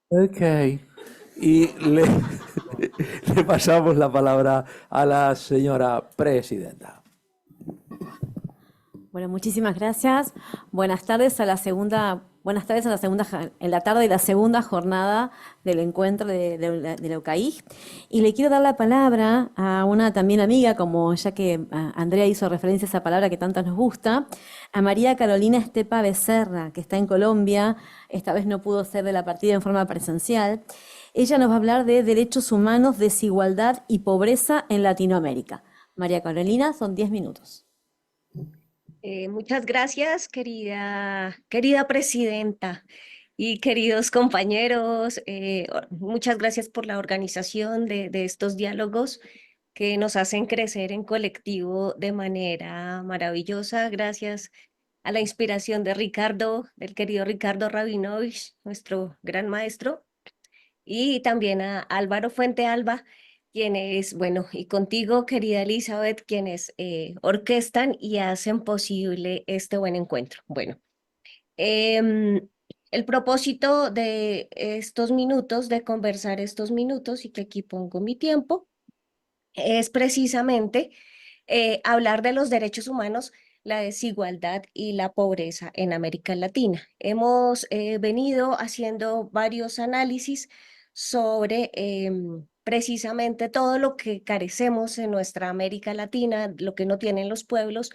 Ok. Y le pasamos la palabra a la señora presidenta. Bueno, muchísimas gracias. Buenas tardes a la segunda, en la tarde de la segunda jornada del encuentro de la UCAIG. Y le quiero dar la palabra a una también amiga, como ya que Andrea hizo referencia a esa palabra que tanto nos gusta, a María Carolina Estepa Becerra, que está en Colombia. Esta vez no pudo ser de la partida en forma presencial. Ella nos va a hablar de derechos humanos, desigualdad y pobreza en Latinoamérica. María Carolina, son 10 minutos. Muchas gracias, querida presidenta y queridos compañeros. Muchas gracias por la organización de estos diálogos que nos hacen crecer en colectivo de manera maravillosa. Gracias a la inspiración de Ricardo, del querido Ricardo Rabinovich, nuestro gran maestro, y también a Álvaro Fuente Alba, quienes, bueno, y contigo, querida Elizabeth, quienes orquestan y hacen posible este buen encuentro. Bueno, em, el propósito de estos minutos, de conversar estos minutos, y que aquí pongo mi tiempo, es precisamente hablar de los derechos humanos, la desigualdad y la pobreza en América Latina. Hemos venido haciendo varios análisis sobre precisamente todo lo que carecemos en nuestra América Latina, lo que no tienen los pueblos.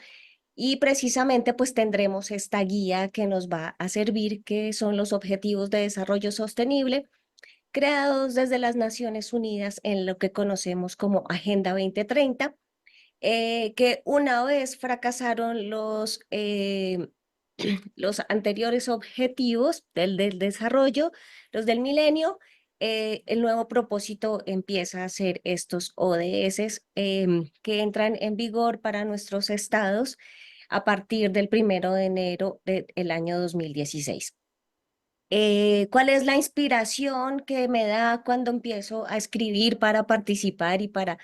Y precisamente pues tendremos esta guía que nos va a servir, que son los Objetivos de Desarrollo Sostenible, creados desde las Naciones Unidas en lo que conocemos como Agenda 2030, que una vez fracasaron los anteriores objetivos del desarrollo, los del milenio. El nuevo propósito empieza a ser estos ODS, que entran en vigor para nuestros estados a partir del 1 de enero del año 2016. ¿Cuál es la inspiración que me da cuando empiezo a escribir para participar y para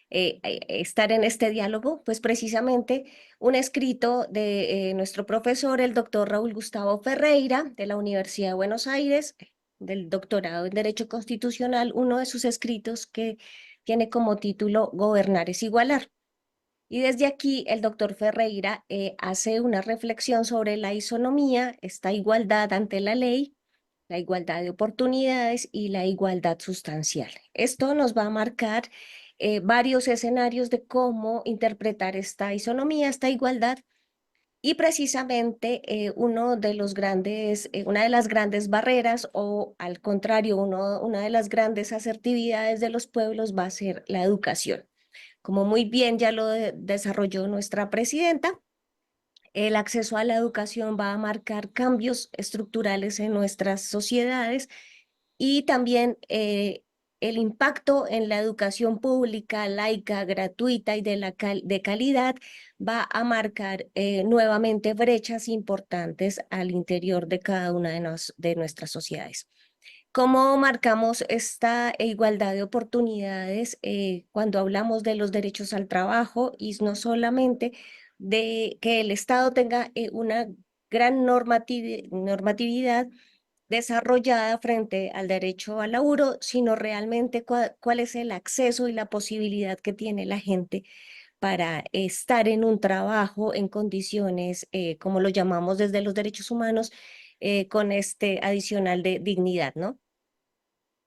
estar en este diálogo? Pues precisamente un escrito de nuestro profesor, el doctor Raúl Gustavo Ferreira, de la Universidad de Buenos Aires, del doctorado en Derecho Constitucional, uno de sus escritos que tiene como título Gobernar es igualar. Y desde aquí el doctor Ferreira hace una reflexión sobre la isonomía, esta igualdad ante la ley, la igualdad de oportunidades y la igualdad sustancial. Esto nos va a marcar varios escenarios de cómo interpretar esta isonomía, esta igualdad, y precisamente una de las grandes barreras, o al contrario, una de las grandes asertividades de los pueblos va a ser la educación. Como muy bien ya lo desarrolló nuestra presidenta, el acceso a la educación va a marcar cambios estructurales en nuestras sociedades, y también el impacto en la educación pública, laica, gratuita y de calidad va a marcar nuevamente brechas importantes al interior de cada una de nuestras sociedades. ¿Cómo marcamos esta igualdad de oportunidades cuando hablamos de los derechos al trabajo, y no solamente de que el Estado tenga una gran normatividad desarrollada frente al derecho al laburo, sino realmente cuál es el acceso y la posibilidad que tiene la gente para estar en un trabajo en condiciones, como lo llamamos desde los derechos humanos, con este adicional de dignidad, ¿no?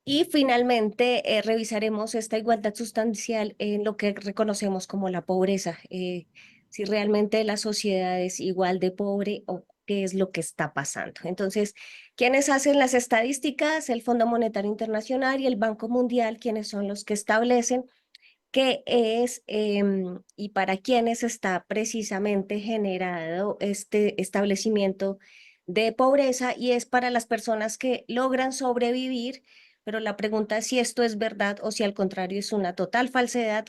Y finalmente revisaremos esta igualdad sustancial en lo que reconocemos como la pobreza, si realmente la sociedad es igual de pobre o qué es lo que está pasando. Entonces, ¿quiénes hacen las estadísticas? El Fondo Monetario Internacional y el Banco Mundial, quienes son los que establecen qué es y para quiénes está precisamente generado este establecimiento de pobreza, y es para las personas que logran sobrevivir, pero la pregunta es si esto es verdad o si al contrario es una total falsedad,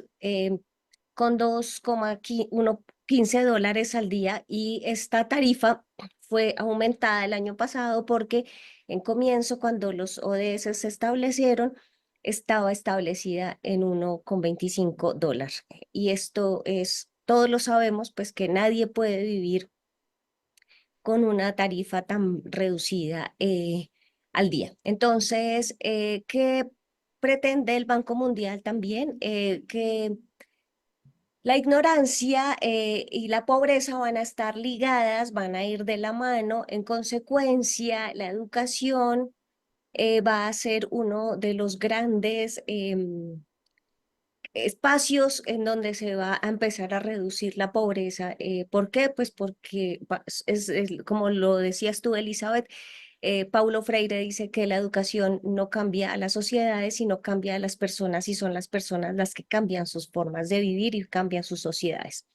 con 2,15 dólares al día, y esta tarifa fue aumentada el año pasado porque en comienzo, cuando los ODS se establecieron, estaba establecida en 1,25 dólares. Y esto es, todos lo sabemos, pues que nadie puede vivir con una tarifa tan reducida al día. Entonces, ¿qué pretende el Banco Mundial también? Que la ignorancia y la pobreza van a estar ligadas, van a ir de la mano. En consecuencia, la educación va a ser uno de los grandes espacios en donde se va a empezar a reducir la pobreza. ¿Por qué? Pues porque como lo decías tú, Elizabeth, Paulo Freire dice que la educación no cambia a las sociedades, sino cambia a las personas y son las personas las que cambian sus formas de vivir y cambian sus sociedades.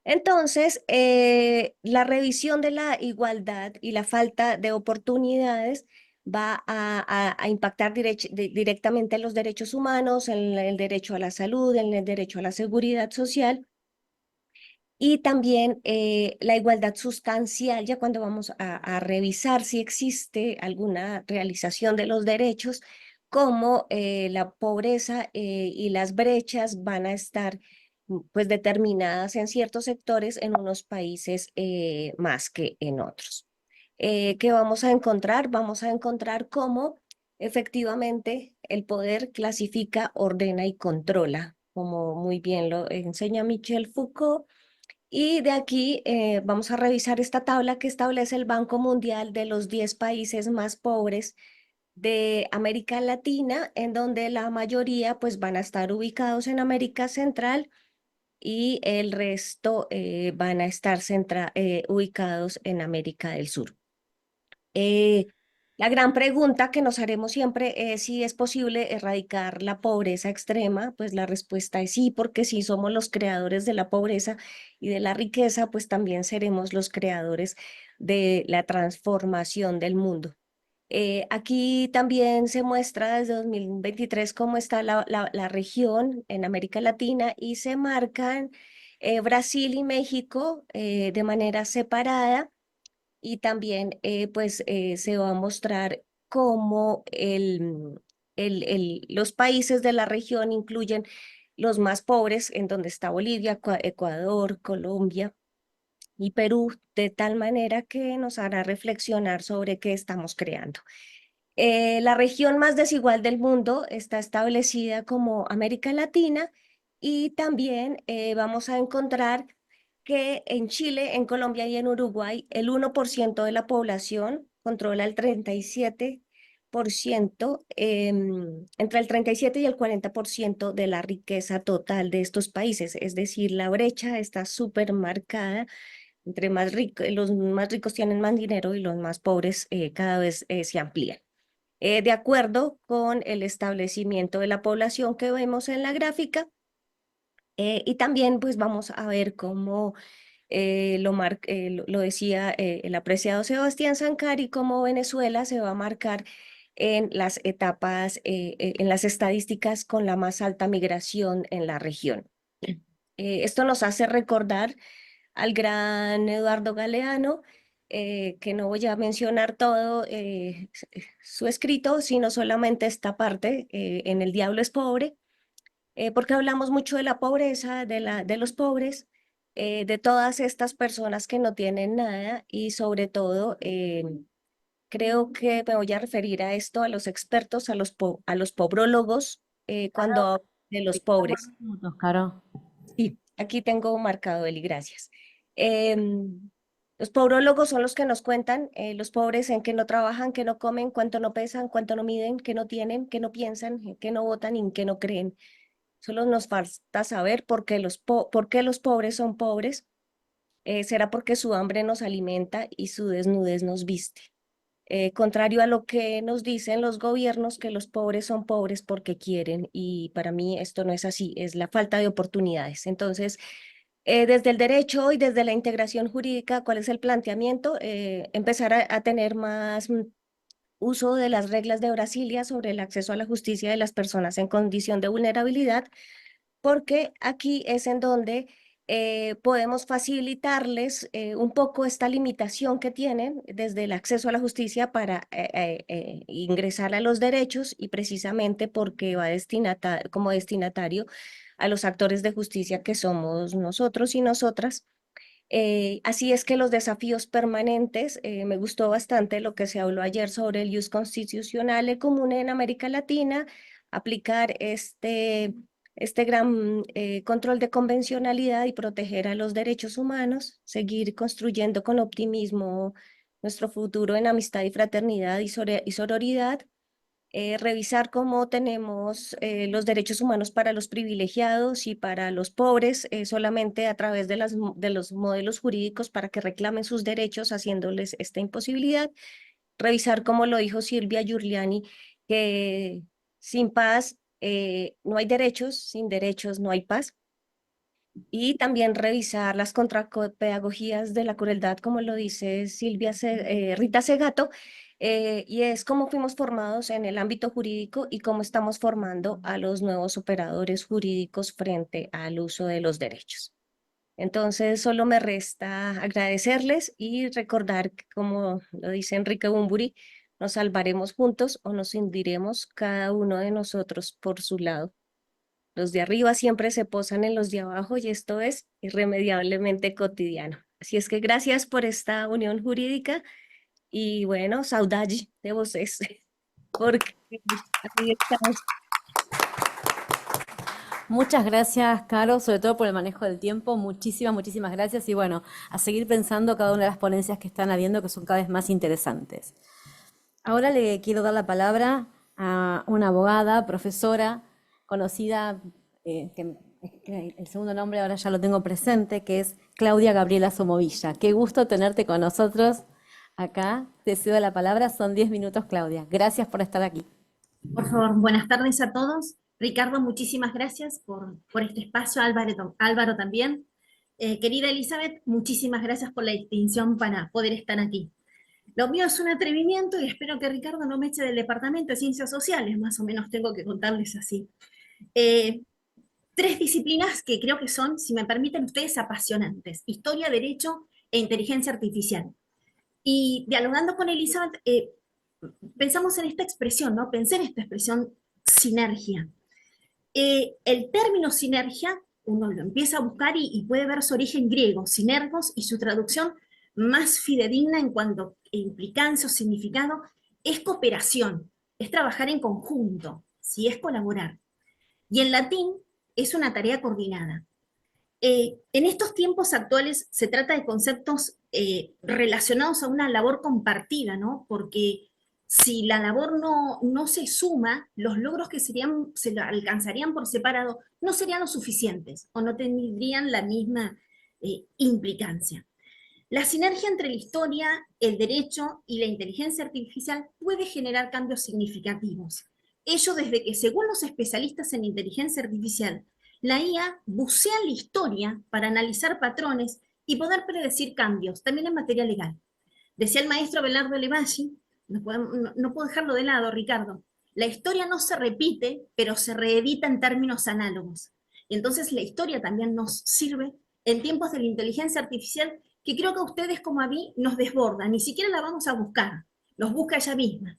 Entonces, la revisión de la igualdad y la falta de oportunidades va a impactar directamente en los derechos humanos, en el derecho a la salud, en el derecho a la seguridad social y también la igualdad sustancial, ya cuando vamos a revisar si existe alguna realización de los derechos, como la pobreza y las brechas van a estar pues determinadas en ciertos sectores en unos países más que en otros. ¿Qué vamos a encontrar? Vamos a encontrar cómo efectivamente el poder clasifica, ordena y controla, como muy bien lo enseña Michel Foucault. Y de aquí vamos a revisar esta tabla que establece el Banco Mundial de los 10 países más pobres de América Latina, en donde la mayoría pues van a estar ubicados en América Central y el resto van a estar ubicados en América del Sur. Eh, la gran pregunta que nos haremos siempre es si es posible erradicar la pobreza extrema. Pues la respuesta es sí, porque si somos los creadores de la pobreza y de la riqueza, pues también seremos los creadores de la transformación del mundo. Aquí también se muestra desde 2023 cómo está la región en América Latina y se marcan Brasil y México de manera separada y también pues se va a mostrar cómo los países de la región incluyen los más pobres, en donde está Bolivia, Ecuador, Colombia y Perú, de tal manera que nos hará reflexionar sobre qué estamos creando. La región más desigual del mundo está establecida como América Latina y también vamos a encontrar que en Chile, en Colombia y en Uruguay, el 1% de la población controla el 37%, entre el 37 y el 40% de la riqueza total de estos países. Es decir, la brecha está súper marcada. Entre más ricos, los más ricos tienen más dinero y los más pobres cada vez se amplían. De acuerdo con el establecimiento de la población que vemos en la gráfica, y también pues vamos a ver cómo lo decía el apreciado Sebastián Sancari, cómo Venezuela se va a marcar en las etapas, en las estadísticas con la más alta migración en la región. Esto nos hace recordar al gran Eduardo Galeano, que no voy a mencionar todo su escrito, sino solamente esta parte, en El diablo es pobre, porque hablamos mucho de la pobreza, de los pobres, de todas estas personas que no tienen nada y sobre todo creo que me voy a referir a esto, a los expertos, a los pobrólogos, cuando hablo de los pobres. Minutos, Caro. Sí, aquí tengo marcado, Eli, gracias. Los pobrólogos son los que nos cuentan, los pobres en que no trabajan, que no comen, cuánto no pesan, cuánto no miden, que no tienen, que no piensan, que no votan y en que no creen. Solo nos falta saber por qué los pobres son pobres. ¿Será porque su hambre nos alimenta y su desnudez nos viste? Contrario a lo que nos dicen los gobiernos, que los pobres son pobres porque quieren, y para mí esto no es así, es la falta de oportunidades. Entonces, desde el derecho y desde la integración jurídica, ¿cuál es el planteamiento? Empezar a tener más uso de las reglas de Brasilia sobre el acceso a la justicia de las personas en condición de vulnerabilidad, porque aquí es en donde podemos facilitarles un poco esta limitación que tienen desde el acceso a la justicia para ingresar a los derechos y precisamente porque va como destinatario a los actores de justicia que somos nosotros y nosotras. Así es que los desafíos permanentes, me gustó bastante lo que se habló ayer sobre el ius constitucional común en América Latina, aplicar este gran control de convencionalidad y proteger a los derechos humanos, seguir construyendo con optimismo nuestro futuro en amistad y fraternidad y sororidad, revisar cómo tenemos los derechos humanos para los privilegiados y para los pobres solamente a través de, de los modelos jurídicos para que reclamen sus derechos, haciéndoles esta imposibilidad. Revisar, como lo dijo Silvia Giuliani, que sin paz no hay derechos, sin derechos no hay paz. Y también revisar las contrapedagogías de la crueldad, como lo dice Rita Segato, y es cómo fuimos formados en el ámbito jurídico y cómo estamos formando a los nuevos operadores jurídicos frente al uso de los derechos. Entonces, solo me resta agradecerles y recordar que, como lo dice Enrique Bunbury, nos salvaremos juntos o nos hundiremos cada uno de nosotros por su lado. Los de arriba siempre se posan en los de abajo y esto es irremediablemente cotidiano. Así es que gracias por esta unión jurídica y bueno, saudade de vocês, porque así estamos. Muchas gracias, Caro, sobre todo por el manejo del tiempo. Muchísimas gracias. Y bueno, a seguir pensando cada una de las ponencias que están habiendo, que son cada vez más interesantes. Ahora le quiero dar la palabra a una abogada, profesora, conocida, que el segundo nombre ahora ya lo tengo presente, que es Claudia Gabriela Somovilla. Qué gusto tenerte con nosotros acá. Te cedo la palabra, son 10 minutos, Claudia. Gracias por estar aquí. Por favor, buenas tardes a todos. Ricardo, muchísimas gracias por este espacio. Álvaro también. Querida Elizabeth, muchísimas gracias por la distinción para poder estar aquí. Lo mío es un atrevimiento y espero que Ricardo no me eche del Departamento de Ciencias Sociales, más o menos tengo que contarles así. Tres disciplinas que creo que son, si me permiten ustedes, apasionantes: historia, derecho e inteligencia artificial. Y dialogando con Elizabeth, pensamos en esta expresión, ¿no? Pensé en esta expresión sinergia. El término sinergia, uno lo empieza a buscar y puede ver su origen griego, sinergos, y su traducción más fidedigna en cuanto a implicancia o significado es cooperación, es trabajar en conjunto, ¿sí? Es colaborar. Y en latín es una tarea coordinada. En estos tiempos actuales se trata de conceptos relacionados a una labor compartida, ¿no? Porque si la labor no se suma, los logros que se alcanzarían por separado no serían los suficientes o no tendrían la misma implicancia. La sinergia entre la historia, el derecho y la inteligencia artificial puede generar cambios significativos. Ello desde que, según los especialistas en inteligencia artificial, la IA bucea en la historia para analizar patrones y poder predecir cambios, también en materia legal. Decía el maestro Abelardo Levalli, no puedo dejarlo de lado, Ricardo, la historia no se repite, pero se reedita en términos análogos. Y entonces la historia también nos sirve en tiempos de la inteligencia artificial, que creo que a ustedes como a mí nos desborda, ni siquiera la vamos a buscar, los busca ella misma.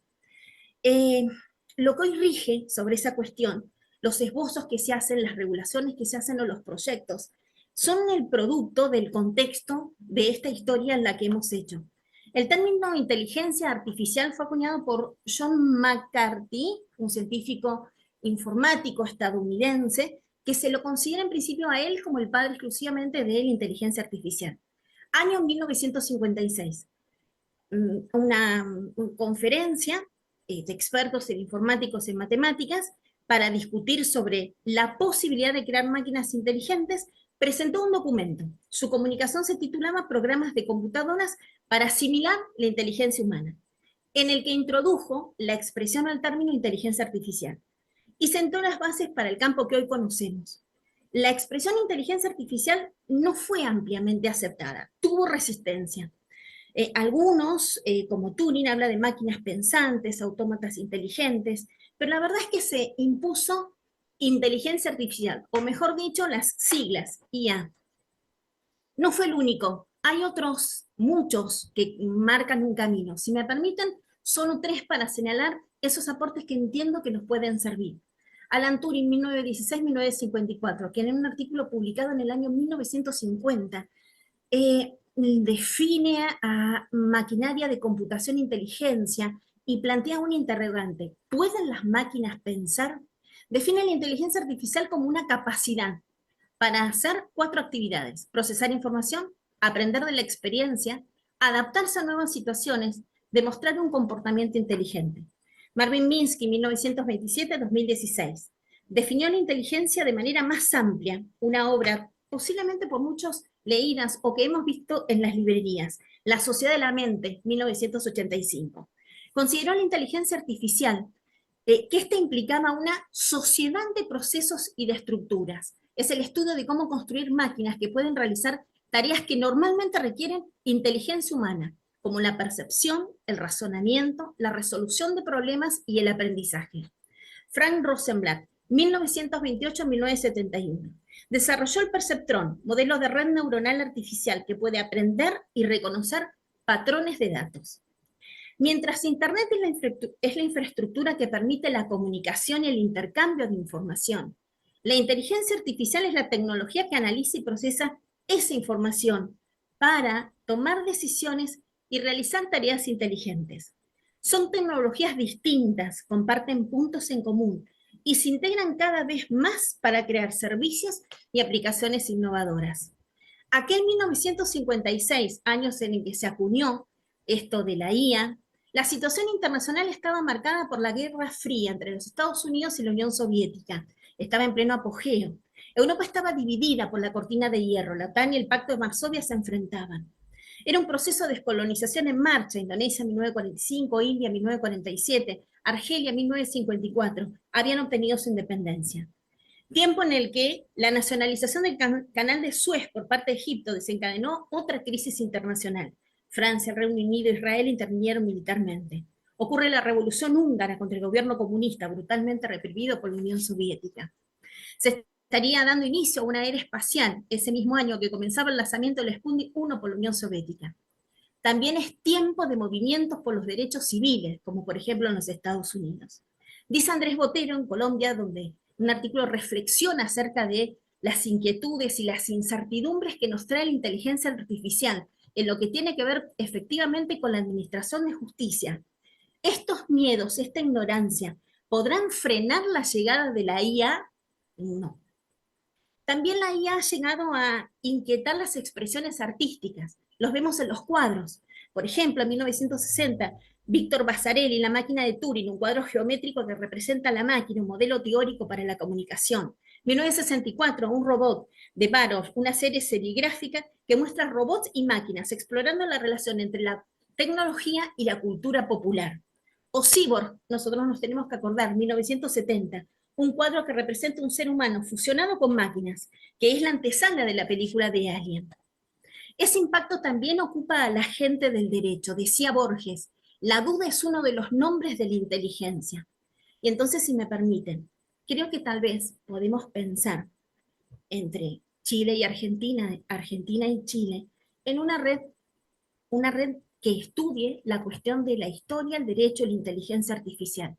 Lo que hoy rige sobre esa cuestión, los esbozos que se hacen, las regulaciones que se hacen o los proyectos, son el producto del contexto de esta historia en la que hemos hecho. El término inteligencia artificial fue acuñado por John McCarthy, un científico informático estadounidense, que se lo considera en principio a él como el padre exclusivamente de la inteligencia artificial. Año 1956. Una conferencia de expertos en informáticos en matemáticas para discutir sobre la posibilidad de crear máquinas inteligentes, presentó un documento. Su comunicación se titulaba Programas de computadoras para asimilar la inteligencia humana, en el que introdujo la expresión al término inteligencia artificial y sentó las bases para el campo que hoy conocemos. La expresión inteligencia artificial no fue ampliamente aceptada, tuvo resistencia. Algunos, como Turing, habla de máquinas pensantes, autómatas inteligentes, pero la verdad es que se impuso inteligencia artificial, o mejor dicho, las siglas IA. No fue el único, hay otros muchos que marcan un camino. Si me permiten, solo tres para señalar esos aportes que entiendo que nos pueden servir. Alan Turing, 1916-1954, quien en un artículo publicado en el año 1950 define a maquinaria de computación e inteligencia y plantea un interrogante. ¿Pueden las máquinas pensar? Define la inteligencia artificial como una capacidad para hacer 4 actividades: procesar información, aprender de la experiencia, adaptarse a nuevas situaciones, demostrar un comportamiento inteligente. Marvin Minsky, 1927-2016, definió la inteligencia de manera más amplia, una obra posiblemente por muchos leídas o que hemos visto en las librerías, La Sociedad de la Mente, 1985. Consideró la inteligencia artificial que ésta implicaba una sociedad de procesos y de estructuras. Es el estudio de cómo construir máquinas que pueden realizar tareas que normalmente requieren inteligencia humana, como la percepción, el razonamiento, la resolución de problemas y el aprendizaje. Frank Rosenblatt, 1928-1971, desarrolló el perceptrón, modelo de red neuronal artificial que puede aprender y reconocer patrones de datos. Mientras Internet es la infraestructura que permite la comunicación y el intercambio de información, la inteligencia artificial es la tecnología que analiza y procesa esa información para tomar decisiones y realizar tareas inteligentes. Son tecnologías distintas, comparten puntos en común y se integran cada vez más para crear servicios y aplicaciones innovadoras. Aquel 1956, años en el que se acuñó esto de la IA, la situación internacional estaba marcada por la Guerra Fría entre los Estados Unidos y la Unión Soviética. Estaba en pleno apogeo. Europa estaba dividida por la cortina de hierro. La OTAN y el Pacto de Varsovia se enfrentaban. Era un proceso de descolonización en marcha. Indonesia en 1945, India en 1947, Argelia en 1954 habían obtenido su independencia. Tiempo en el que la nacionalización del canal de Suez por parte de Egipto desencadenó otra crisis internacional. Francia, el Reino Unido e Israel intervinieron militarmente. Ocurre la Revolución Húngara contra el gobierno comunista, brutalmente reprimido por la Unión Soviética. Se estaría dando inicio a una era espacial, ese mismo año que comenzaba el lanzamiento del Sputnik 1 por la Unión Soviética. También es tiempo de movimientos por los derechos civiles, como por ejemplo en los Estados Unidos. Dice Andrés Botero en Colombia, donde un artículo reflexiona acerca de las inquietudes y las incertidumbres que nos trae la inteligencia artificial, en lo que tiene que ver efectivamente con la administración de justicia. Estos miedos, esta ignorancia, ¿podrán frenar la llegada de la IA? No. También la IA ha llegado a inquietar las expresiones artísticas. Los vemos en los cuadros. Por ejemplo, en 1960, Víctor Vasarely, La máquina de Turing, un cuadro geométrico que representa a la máquina, un modelo teórico para la comunicación. 1964, Un robot, de Barov, una serie serigráfica que muestra robots y máquinas, explorando la relación entre la tecnología y la cultura popular. O Cyborg, nosotros nos tenemos que acordar, 1970, un cuadro que representa un ser humano fusionado con máquinas, que es la antesala de la película de Alien. Ese impacto también ocupa a la gente del derecho. Decía Borges, la duda es uno de los nombres de la inteligencia. Y entonces, si me permiten, creo que tal vez podemos pensar entre Chile y Argentina, Argentina y Chile, en una red que estudie la cuestión de la historia, el derecho y la inteligencia artificial.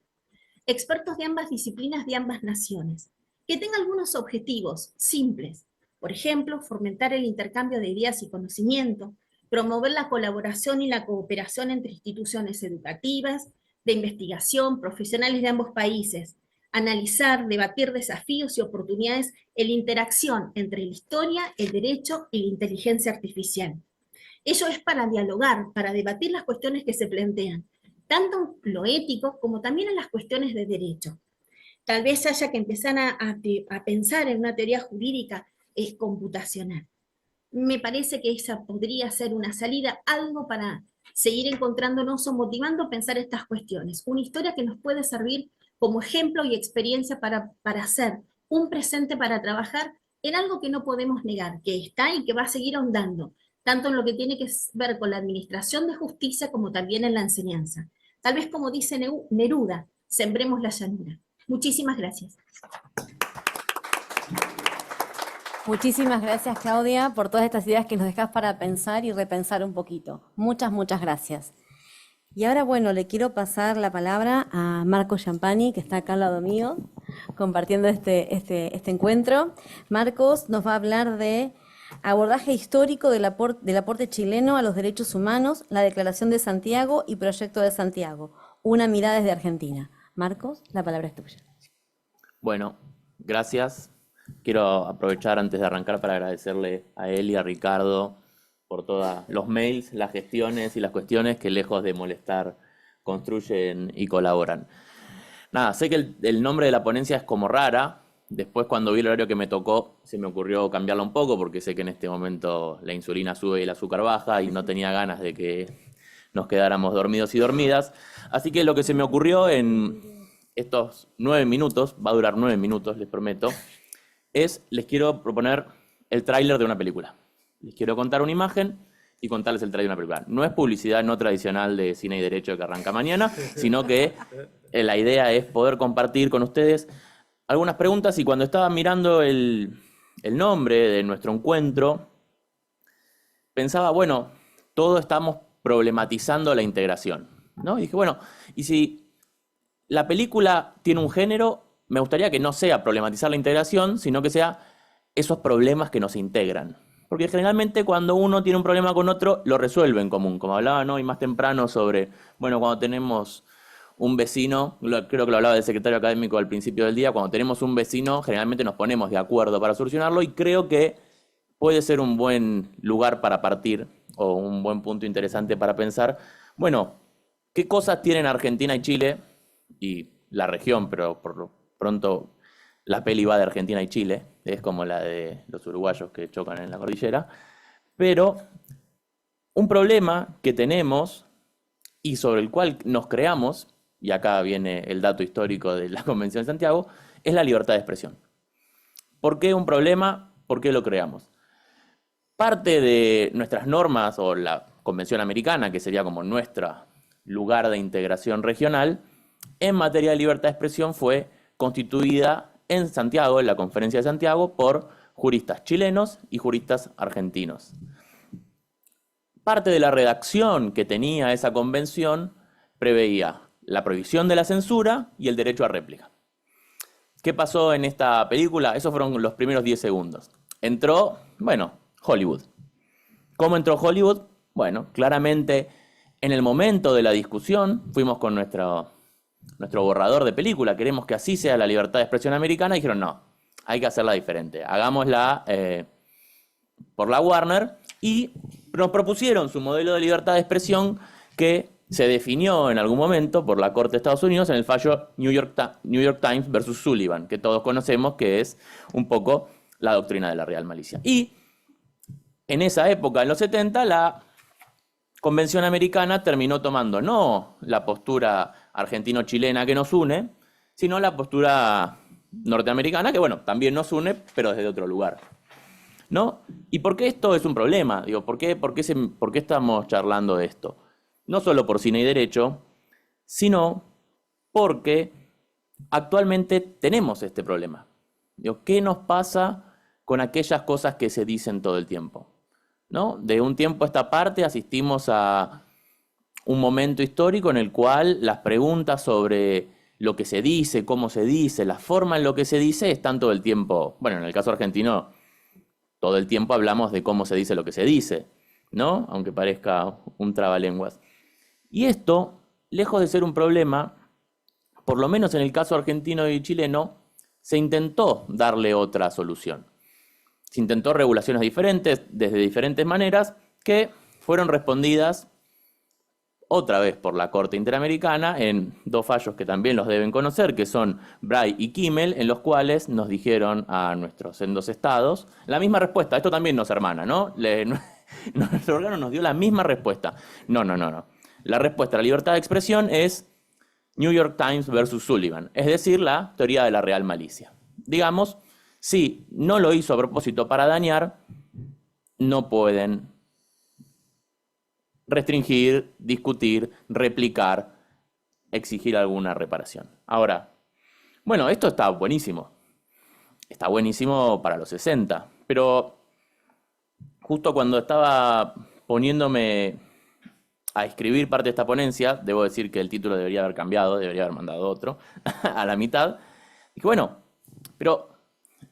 Expertos de ambas disciplinas de ambas naciones, que tengan algunos objetivos simples. Por ejemplo, fomentar el intercambio de ideas y conocimiento, promover la colaboración y la cooperación entre instituciones educativas, de investigación, profesionales de ambos países, analizar, debatir desafíos y oportunidades en la interacción entre la historia, el derecho y la inteligencia artificial. Ello es para dialogar, para debatir las cuestiones que se plantean, tanto en lo ético como también en las cuestiones de derecho. Tal vez haya que empezar a pensar en una teoría jurídica computacional. Me parece que esa podría ser una salida, algo para seguir encontrándonos o motivando a pensar estas cuestiones. Una historia que nos puede servir como ejemplo y experiencia para hacer un presente para trabajar en algo que no podemos negar, que está y que va a seguir ahondando, tanto en lo que tiene que ver con la administración de justicia como también en la enseñanza. Tal vez como dice Neruda, sembremos la llanura. Muchísimas gracias. Muchísimas gracias, Claudia, por todas estas ideas que nos dejas para pensar y repensar un poquito. Muchas, muchas gracias. Y ahora, bueno, le quiero pasar la palabra a Marco Champani, que está acá al lado mío, compartiendo este encuentro. Marcos nos va a hablar de Abordaje histórico del aporte chileno a los derechos humanos, la Declaración de Santiago y Proyecto de Santiago. Una mirada desde Argentina. Marcos, la palabra es tuya. Bueno, gracias. Quiero aprovechar antes de arrancar para agradecerle a él y a Ricardo por todos los mails, las gestiones y las cuestiones que, lejos de molestar, construyen y colaboran. Nada, sé que el nombre de la ponencia es como rara. Después, cuando vi el horario que me tocó, se me ocurrió cambiarla un poco porque sé que en este momento la insulina sube y el azúcar baja y no tenía ganas de que nos quedáramos dormidos y dormidas. Así que lo que se me ocurrió en estos 9 minutos, va a durar 9 minutos, les prometo, les quiero proponer el tráiler de una película. Les quiero contar una imagen y contarles el tráiler de una película. No es publicidad no tradicional de Cine y Derecho que arranca mañana, sino que la idea es poder compartir con ustedes algunas preguntas. Y cuando estaba mirando el nombre de nuestro encuentro, pensaba, bueno, todos estamos problematizando la integración, ¿no? Y dije, bueno, y si la película tiene un género, me gustaría que no sea problematizar la integración, sino que sea esos problemas que nos integran. Porque generalmente cuando uno tiene un problema con otro, lo resuelve en común. Como hablaba hoy más temprano sobre, bueno, cuando tenemos un vecino, creo que lo hablaba el secretario académico al principio del día, cuando tenemos un vecino, generalmente nos ponemos de acuerdo para solucionarlo, y creo que puede ser un buen lugar para partir, o un buen punto interesante para pensar, bueno, ¿qué cosas tienen Argentina y Chile y la región? Pero por lo pronto la peli va de Argentina y Chile, es como la de los uruguayos que chocan en la cordillera, pero un problema que tenemos y sobre el cual nos creamos, y acá viene el dato histórico de la Convención de Santiago, es la libertad de expresión. ¿Por qué un problema? ¿Por qué lo creamos? Parte de nuestras normas, o la Convención Americana, que sería como nuestro lugar de integración regional, en materia de libertad de expresión fue constituida en Santiago, en la Conferencia de Santiago, por juristas chilenos y juristas argentinos. Parte de la redacción que tenía esa convención preveía la prohibición de la censura y el derecho a réplica. ¿Qué pasó en esta película? Esos fueron los primeros 10 segundos. Entró, bueno, Hollywood. ¿Cómo entró Hollywood? Bueno, claramente en el momento de la discusión fuimos con nuestro borrador de película, queremos que así sea la libertad de expresión americana, y dijeron no, hay que hacerla diferente, hagámosla por la Warner, y nos propusieron su modelo de libertad de expresión que se definió en algún momento por la Corte de Estados Unidos en el fallo New York Times versus Sullivan, que todos conocemos, que es un poco la doctrina de la real malicia. Y en esa época, en los 70, la Convención Americana terminó tomando no la postura argentino-chilena que nos une, sino la postura norteamericana, que bueno, también nos une, pero desde otro lugar, ¿no? ¿Y por qué esto es un problema? Digo, ¿por qué estamos charlando de esto? No solo por Cine y Derecho, sino porque actualmente tenemos este problema. Digo, ¿qué nos pasa con aquellas cosas que se dicen todo el tiempo? ¿No? De un tiempo a esta parte asistimos a un momento histórico en el cual las preguntas sobre lo que se dice, cómo se dice, la forma en lo que se dice están todo el tiempo. Bueno, en el caso argentino, todo el tiempo hablamos de cómo se dice lo que se dice, ¿no? Aunque parezca un trabalenguas. Y esto, lejos de ser un problema, por lo menos en el caso argentino y chileno, se intentó darle otra solución. Se intentó regulaciones diferentes, desde diferentes maneras, que fueron respondidas otra vez por la Corte Interamericana en 2 fallos que también los deben conocer, que son Bray y Kimmel, en los cuales nos dijeron a nuestros sendos estados la misma respuesta. Esto también nos hermana, ¿no? Nuestro órgano nos dio la misma respuesta. No. La respuesta a la libertad de expresión es New York Times versus Sullivan, es decir, la teoría de la real malicia. Digamos, si no lo hizo a propósito para dañar, no pueden restringir, discutir, replicar, exigir alguna reparación. Ahora, bueno, esto está buenísimo. Está buenísimo para los 60, pero justo cuando estaba poniéndome a escribir parte de esta ponencia, debo decir que el título debería haber cambiado, debería haber mandado otro, a la mitad. Dije, bueno, pero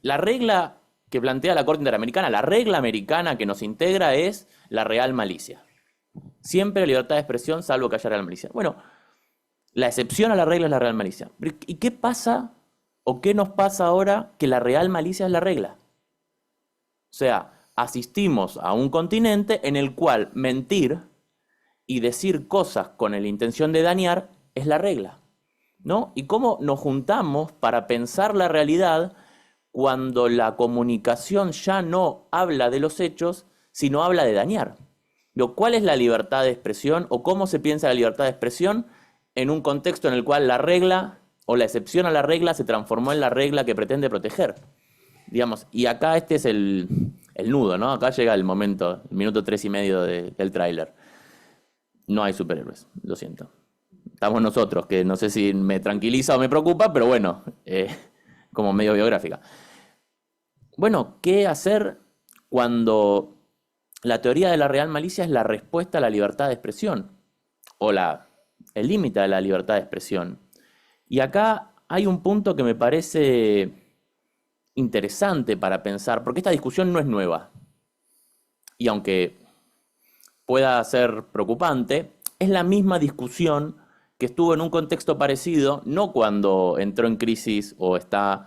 la regla que plantea la Corte Interamericana. La regla americana que nos integra es la real malicia. Siempre libertad de expresión, salvo que haya real malicia. Bueno, la excepción a la regla es la real malicia. ¿Y qué pasa o qué nos pasa ahora que la real malicia es la regla? O sea, asistimos a un continente en el cual mentir y decir cosas con la intención de dañar es la regla, ¿no? Y cómo nos juntamos para pensar la realidad cuando la comunicación ya no habla de los hechos, sino habla de dañar. ¿Cuál es la libertad de expresión o cómo se piensa la libertad de expresión en un contexto en el cual la regla o la excepción a la regla se transformó en la regla que pretende proteger? Digamos, y acá este es el nudo, ¿no? Acá llega el momento, el minuto 3:30 del tráiler. No hay superhéroes, lo siento. Estamos nosotros, que no sé si me tranquiliza o me preocupa, pero bueno, como medio biográfica. Bueno, ¿qué hacer cuando la teoría de la real malicia es la respuesta a la libertad de expresión? O el límite de la libertad de expresión. Y acá hay un punto que me parece interesante para pensar, porque esta discusión no es nueva. Y aunque pueda ser preocupante, es la misma discusión que estuvo en un contexto parecido, no cuando entró en crisis o está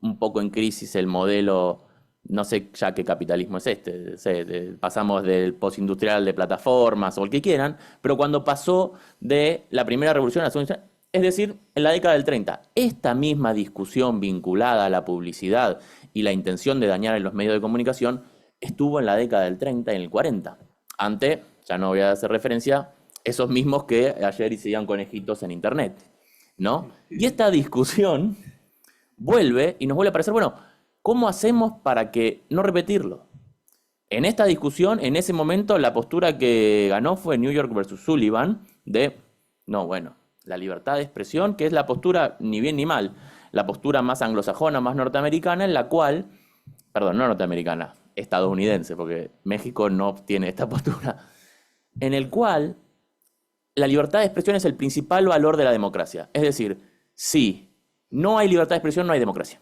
un poco en crisis el modelo, no sé ya qué capitalismo es este, pasamos del postindustrial de plataformas o el que quieran, pero cuando pasó de la primera revolución a la segunda, es decir, en la década del 30. Esta misma discusión vinculada a la publicidad y la intención de dañar en los medios de comunicación estuvo en la década del 30 y en el 40. Ante, ya no voy a hacer referencia, esos mismos que ayer hicieron conejitos en internet, ¿no? Y esta discusión vuelve y nos vuelve a parecer, bueno, ¿cómo hacemos para que no repetirlo? En esta discusión, en ese momento, la postura que ganó fue New York versus Sullivan de, no, bueno, la libertad de expresión, que es la postura, ni bien ni mal, la postura más anglosajona, más norteamericana, en la cual, perdón, no norteamericana, estadounidense, porque México no tiene esta postura, en el cual la libertad de expresión es el principal valor de la democracia. Es decir, si no hay libertad de expresión, no hay democracia.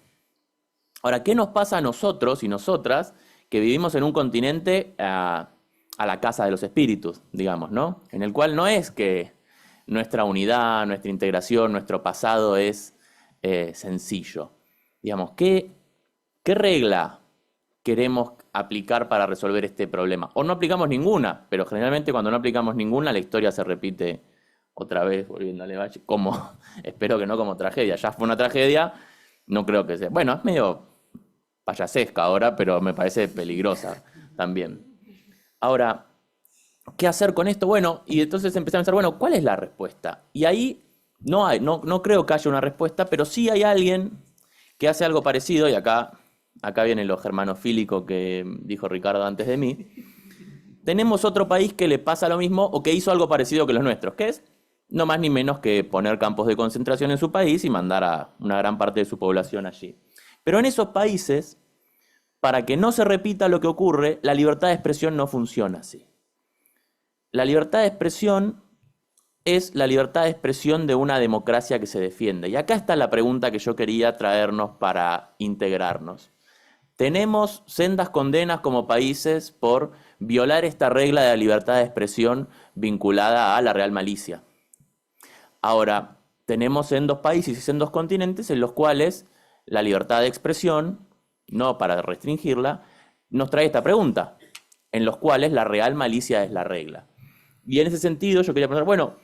Ahora, ¿qué nos pasa a nosotros y nosotras que vivimos en un continente a la casa de los espíritus, digamos, ¿no? En el cual no es que nuestra unidad, nuestra integración, nuestro pasado es sencillo. Digamos, ¿qué regla queremos aplicar para resolver este problema? O no aplicamos ninguna, pero generalmente cuando no aplicamos ninguna, la historia se repite otra vez, volviendo al Valle, como, espero que no como tragedia. Ya fue una tragedia, no creo que sea. Bueno, es medio payasesca ahora, pero me parece peligrosa también. Ahora, ¿qué hacer con esto? Bueno, y entonces empecé a pensar, bueno, ¿cuál es la respuesta? Y ahí no creo que haya una respuesta, pero sí hay alguien que hace algo parecido, y acá viene lo germanofílico que dijo Ricardo antes de mí. Tenemos otro país que le pasa lo mismo o que hizo algo parecido que los nuestros, que es no más ni menos que poner campos de concentración en su país y mandar a una gran parte de su población allí. Pero en esos países, para que no se repita lo que ocurre, la libertad de expresión no funciona así. La libertad de expresión es la libertad de expresión de una democracia que se defiende. Y acá está la pregunta que yo quería traernos para integrarnos. Tenemos sendas condenas como países por violar esta regla de la libertad de expresión vinculada a la real malicia. Ahora, tenemos sendos países y sendos continentes en los cuales la libertad de expresión, no para restringirla, nos trae esta pregunta, en los cuales la real malicia es la regla. Y en ese sentido yo quería pensar, bueno,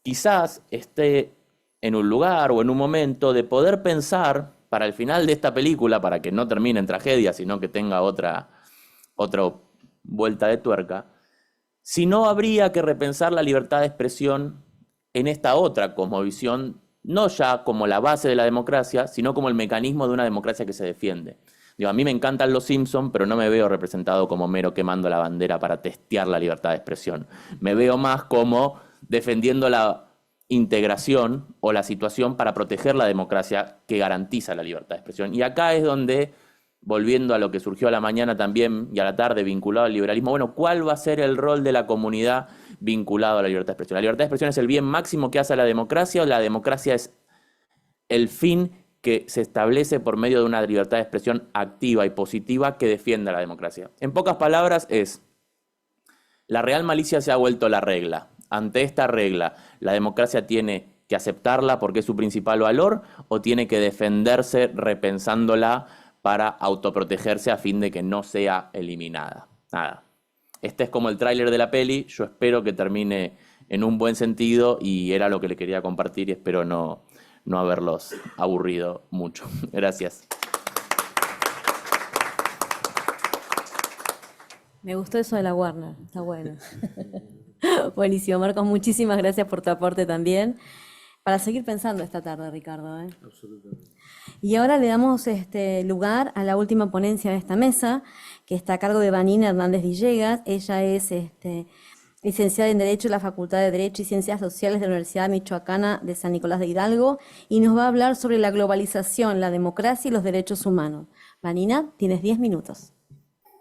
quizás esté en un lugar o en un momento de poder pensar para el final de esta película, para que no termine en tragedia, sino que tenga otra vuelta de tuerca, si no habría que repensar la libertad de expresión en esta otra cosmovisión, no ya como la base de la democracia, sino como el mecanismo de una democracia que se defiende. Digo, a mí me encantan los Simpsons, pero no me veo representado como Homero quemando la bandera para testear la libertad de expresión. Me veo más como defendiendo la integración o la situación para proteger la democracia que garantiza la libertad de expresión. Y acá es donde, volviendo a lo que surgió a la mañana también y a la tarde vinculado al liberalismo, bueno, ¿cuál va a ser el rol de la comunidad vinculado a la libertad de expresión? ¿La libertad de expresión es el bien máximo que hace a la democracia o la democracia es el fin que se establece por medio de una libertad de expresión activa y positiva que defienda la democracia. En pocas palabras es, la real malicia se ha vuelto la regla. Ante esta regla, ¿la democracia tiene que aceptarla porque es su principal valor o tiene que defenderse repensándola para autoprotegerse a fin de que no sea eliminada? Nada. Este es como el tráiler de la peli, yo espero que termine en un buen sentido y era lo que le quería compartir y espero no haberlos aburrido mucho. Gracias. Me gustó eso de la Warner, está bueno. Buenísimo, Marcos, muchísimas gracias por tu aporte también. Para seguir pensando esta tarde, Ricardo. Absolutamente. Y ahora le damos lugar a la última ponencia de esta mesa, que está a cargo de Vanina Hernández Villegas. Ella es licenciada en Derecho en la Facultad de Derecho y Ciencias Sociales de la Universidad Michoacana de San Nicolás de Hidalgo y nos va a hablar sobre la globalización, la democracia y los derechos humanos. Vanina, tienes 10 minutos.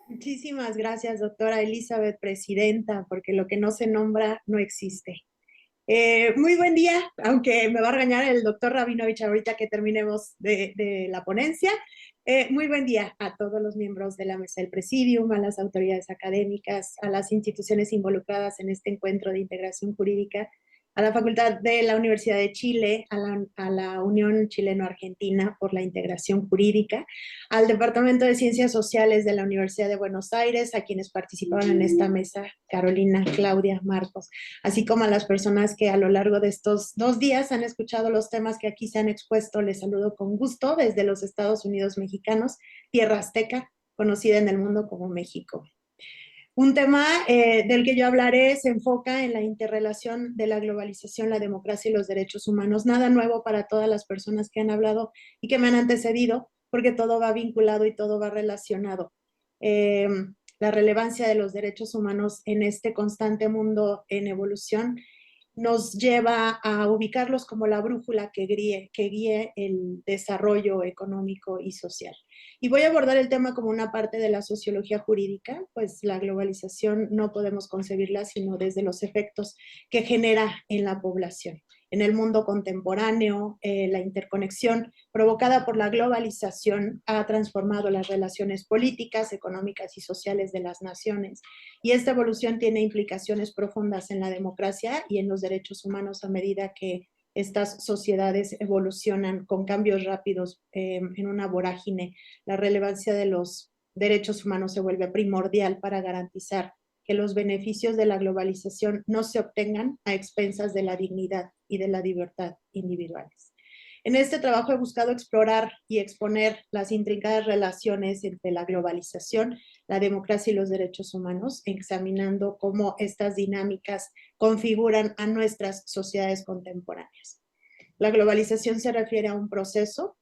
Muchísimas gracias, doctora Elizabeth, presidenta, porque lo que no se nombra no existe. Muy buen día, aunque me va a regañar el doctor Rabinovich ahorita que terminemos de la ponencia. Muy buen día a todos los miembros de la mesa del Presidium, a las autoridades académicas, a las instituciones involucradas en este encuentro de integración jurídica, a la Facultad de la Universidad de Chile, a la Unión Chileno-Argentina por la Integración Jurídica, al Departamento de Ciencias Sociales de la Universidad de Buenos Aires, a quienes participaron en esta mesa, Carolina, Claudia, Marcos, así como a las personas que a lo largo de estos 2 días han escuchado los temas que aquí se han expuesto. Les saludo con gusto desde los Estados Unidos mexicanos, tierra azteca, conocida en el mundo como México. Un tema del que yo hablaré se enfoca en la interrelación de la globalización, la democracia y los derechos humanos. Nada nuevo para todas las personas que han hablado y que me han antecedido, porque todo va vinculado y todo va relacionado. La relevancia de los derechos humanos en este constante mundo en evolución nos lleva a ubicarlos como la brújula que guíe el desarrollo económico y social. Y voy a abordar el tema como una parte de la sociología jurídica, pues la globalización no podemos concebirla sino desde los efectos que genera en la población. En el mundo contemporáneo, la interconexión provocada por la globalización ha transformado las relaciones políticas, económicas y sociales de las naciones. Y esta evolución tiene implicaciones profundas en la democracia y en los derechos humanos a medida que estas sociedades evolucionan con cambios rápidos en una vorágine. La relevancia de los derechos humanos se vuelve primordial para garantizar que los beneficios de la globalización no se obtengan a expensas de la dignidad y de la libertad individuales. En este trabajo he buscado explorar y exponer las intrincadas relaciones entre la globalización, la democracia y los derechos humanos, examinando cómo estas dinámicas configuran a nuestras sociedades contemporáneas. La globalización se refiere a un proceso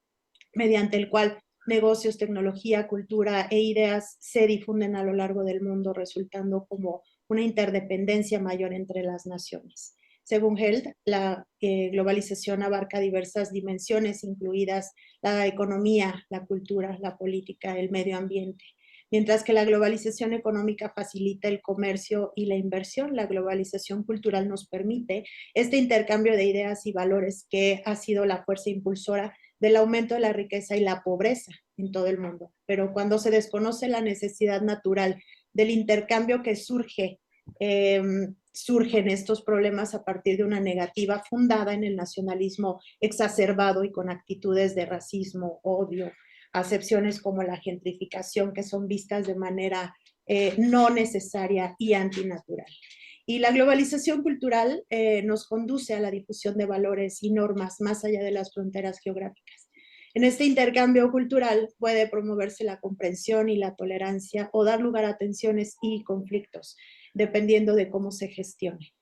mediante el cual negocios, tecnología, cultura e ideas se difunden a lo largo del mundo, resultando como una interdependencia mayor entre las naciones. Según Held, la globalización abarca diversas dimensiones, incluidas la economía, la cultura, la política, el medio ambiente. Mientras que la globalización económica facilita el comercio y la inversión, la globalización cultural nos permite este intercambio de ideas y valores que ha sido la fuerza impulsora del aumento de la riqueza y la pobreza en todo el mundo. Pero cuando se desconoce la necesidad natural del intercambio que surgen estos problemas a partir de una negativa fundada en el nacionalismo exacerbado y con actitudes de racismo, odio, acepciones como la gentrificación que son vistas de manera no necesaria y antinatural. Y la globalización cultural nos conduce a la difusión de valores y normas más allá de las fronteras geográficas. En este intercambio cultural puede promoverse la comprensión y la tolerancia o dar lugar a tensiones y conflictos, dependiendo de cómo se gestione.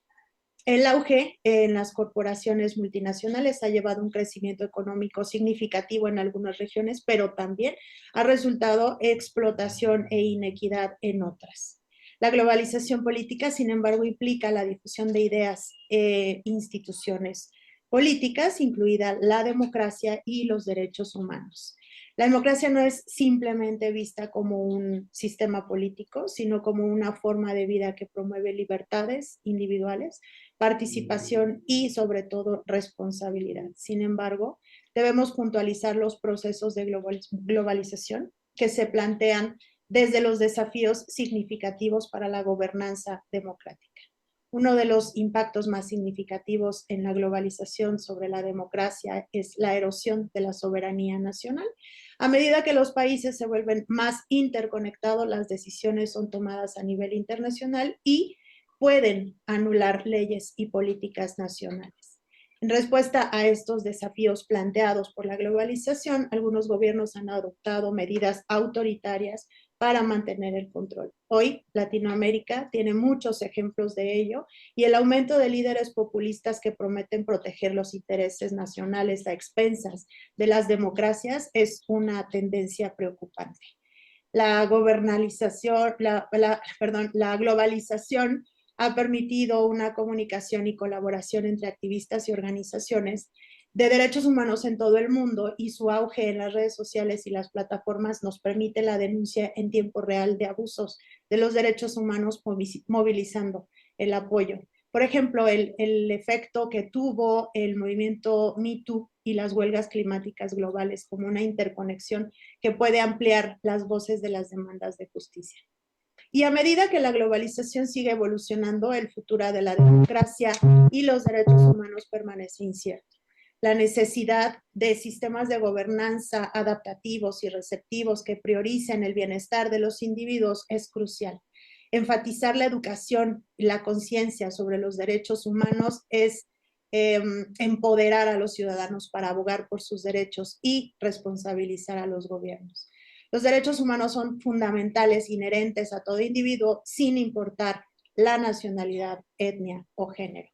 El auge en las corporaciones multinacionales ha llevado a un crecimiento económico significativo en algunas regiones, pero también ha resultado explotación e inequidad en otras. La globalización política, sin embargo, implica la difusión de ideas e instituciones políticas, incluida la democracia y los derechos humanos. La democracia no es simplemente vista como un sistema político, sino como una forma de vida que promueve libertades individuales, participación y, sobre todo, responsabilidad. Sin embargo, debemos puntualizar los procesos de globalización que se plantean desde los desafíos significativos para la gobernanza democrática. Uno de los impactos más significativos en la globalización sobre la democracia es la erosión de la soberanía nacional. A medida que los países se vuelven más interconectados, las decisiones son tomadas a nivel internacional y pueden anular leyes y políticas nacionales. En respuesta a estos desafíos planteados por la globalización, algunos gobiernos han adoptado medidas autoritarias para mantener el control. Hoy, Latinoamérica tiene muchos ejemplos de ello y el aumento de líderes populistas que prometen proteger los intereses nacionales a expensas de las democracias es una tendencia preocupante. La globalización ha permitido una comunicación y colaboración entre activistas y organizaciones de derechos humanos en todo el mundo, y su auge en las redes sociales y las plataformas nos permite la denuncia en tiempo real de abusos de los derechos humanos, movilizando el apoyo. Por ejemplo, el efecto que tuvo el movimiento Me Too y las huelgas climáticas globales como una interconexión que puede ampliar las voces de las demandas de justicia. Y a medida que la globalización sigue evolucionando, el futuro de la democracia y los derechos humanos permanece incierto. La necesidad de sistemas de gobernanza adaptativos y receptivos que prioricen el bienestar de los individuos es crucial. Enfatizar la educación y la conciencia sobre los derechos humanos es empoderar a los ciudadanos para abogar por sus derechos y responsabilizar a los gobiernos. Los derechos humanos son fundamentales, inherentes a todo individuo, sin importar la nacionalidad, etnia o género.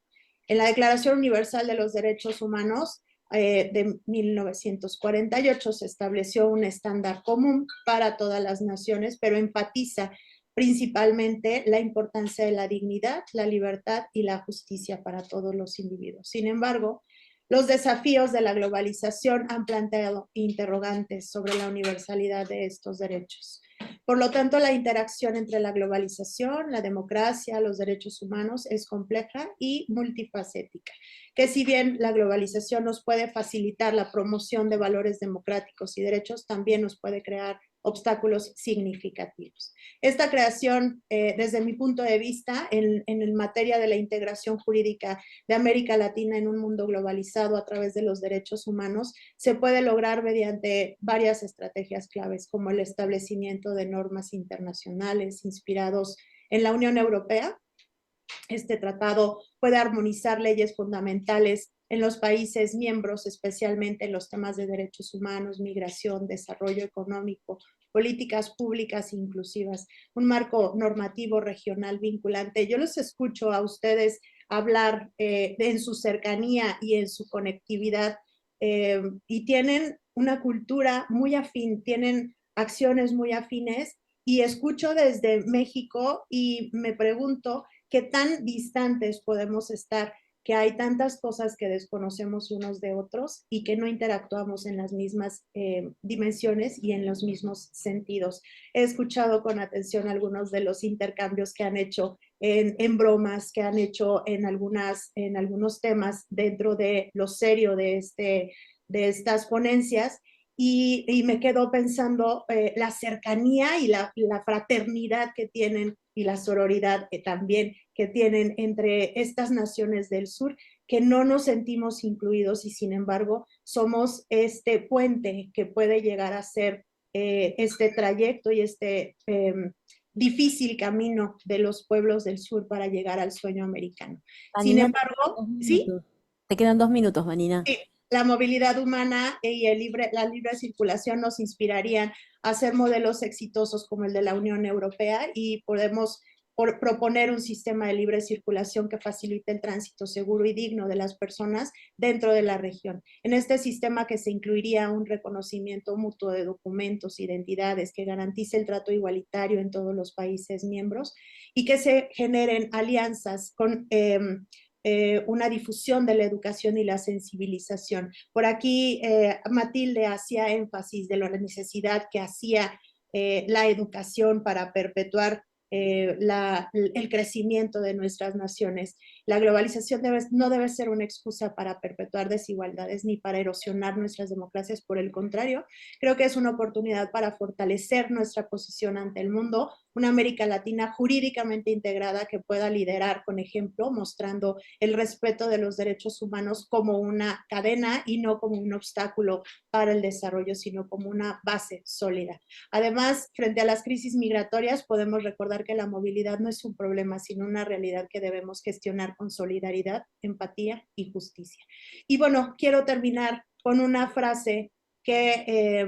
En la Declaración Universal de los Derechos Humanos de 1948 se estableció un estándar común para todas las naciones, pero enfatiza principalmente la importancia de la dignidad, la libertad y la justicia para todos los individuos. Sin embargo, los desafíos de la globalización han planteado interrogantes sobre la universalidad de estos derechos. Por lo tanto, la interacción entre la globalización, la democracia, los derechos humanos es compleja y multifacética, que si bien la globalización nos puede facilitar la promoción de valores democráticos y derechos, también nos puede crear obstáculos significativos. Esta creación, desde mi punto de vista, en materia de la integración jurídica de América Latina en un mundo globalizado a través de los derechos humanos, se puede lograr mediante varias estrategias claves, como el establecimiento de normas internacionales inspirados en la Unión Europea. Este tratado puede armonizar leyes fundamentales en los países miembros, especialmente en los temas de derechos humanos, migración, desarrollo económico, políticas públicas inclusivas, un marco normativo regional vinculante. Yo los escucho a ustedes hablar en su cercanía y en su conectividad y tienen una cultura muy afín, tienen acciones muy afines, y escucho desde México y me pregunto qué tan distantes podemos estar, que hay tantas cosas que desconocemos unos de otros y que no interactuamos en las mismas dimensiones y en los mismos sentidos. He escuchado con atención algunos de los intercambios que han hecho en bromas, que han hecho en algunos temas dentro de lo serio de estas ponencias. Y me quedo pensando la cercanía y la fraternidad que tienen, y la sororidad también que tienen entre estas naciones del sur, que no nos sentimos incluidos y sin embargo somos este puente que puede llegar a ser este trayecto y este difícil camino de los pueblos del sur para llegar al sueño americano. Sin Vanina, embargo, ¿sí? Te quedan 2 minutos, Vanina. Sí, la movilidad humana y la libre circulación nos inspirarían a ser modelos exitosos como el de la Unión Europea, y podemos proponer un sistema de libre circulación que facilite el tránsito seguro y digno de las personas dentro de la región. En este sistema que se incluiría un reconocimiento mutuo de documentos, identidades, que garantice el trato igualitario en todos los países miembros y que se generen alianzas con una difusión de la educación y la sensibilización. Por aquí Matilde hacía énfasis de la necesidad que hacía la educación para perpetuar el crecimiento de nuestras naciones. La globalización no debe ser una excusa para perpetuar desigualdades ni para erosionar nuestras democracias. Por el contrario, creo que es una oportunidad para fortalecer nuestra posición ante el mundo, una América Latina jurídicamente integrada que pueda liderar con ejemplo, mostrando el respeto de los derechos humanos como una cadena y no como un obstáculo para el desarrollo, sino como una base sólida. Además, frente a las crisis migratorias, podemos recordar que la movilidad no es un problema, sino una realidad que debemos gestionar con solidaridad, empatía y justicia. Y bueno, quiero terminar con una frase que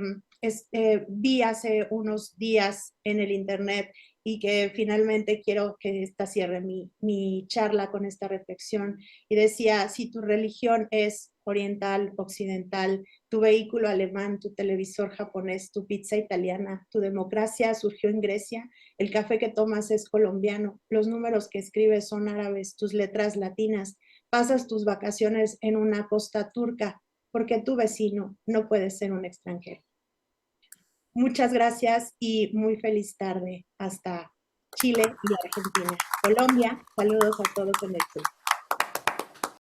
vi hace unos días en el internet y que finalmente quiero que esta cierre mi charla con esta reflexión. Y decía, si tu religión es oriental, occidental, tu vehículo alemán, tu televisor japonés, tu pizza italiana, tu democracia surgió en Grecia, el café que tomas es colombiano, los números que escribes son árabes, tus letras latinas, pasas tus vacaciones en una costa turca, porque tu vecino no puede ser un extranjero. Muchas gracias y muy feliz tarde hasta Chile y Argentina. Colombia, saludos a todos en el sur.